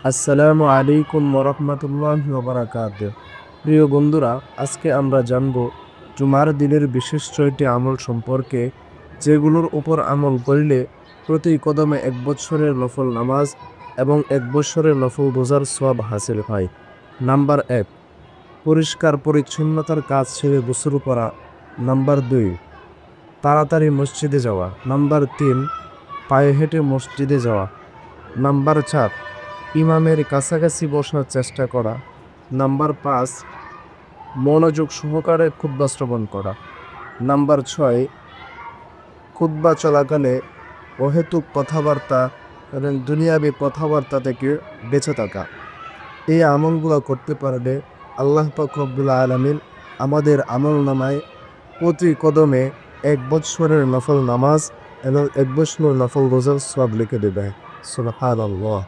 আসসালামু আলাইকুম ওরহমতুল্লাহি ওবারাকাতুহু। প্রিয় বন্ধুরা, আজকে আমরা জানব জুমার দিনের বিশেষ 6টি আমল সম্পর্কে, যেগুলোর উপর আমল করলে প্রতি কদমে 1 বছরের নফল নামাজ এবং 1 বছরের নফল রোজার সওয়াব হাসিল হয়। নাম্বার 1, পরিষ্কার পরিচ্ছন্নতার কাজ ছেড়ে গোসল করা। নাম্বার 2, তাড়াতাড়ি মসজিদে যাওয়া। নাম্বার 3, পায়ে হেঁটে মসজিদে যাওয়া। নাম্বার 4, ইমামের কাছাকাছি বসার চেষ্টা করা। নাম্বার 5, মনোযোগ সহকারে খুতবা শ্রবণ করা। নাম্বার 6, খুতবা চলাকালে অহেতুক কথাবার্তা এবং দুনিয়াবী কথাবার্তা থেকে বেঁচে থাকা। এই আমলগুলো করতে পারলে আল্লাহ পাক রব্বুল আলামিন আমাদের আমলনামায় প্রতি কদমে 1 বছরের নফল নামাজ এবং 1 বছরের নফল রোজার সওয়াব লিখে দেবে। সুবহানাল্লাহ।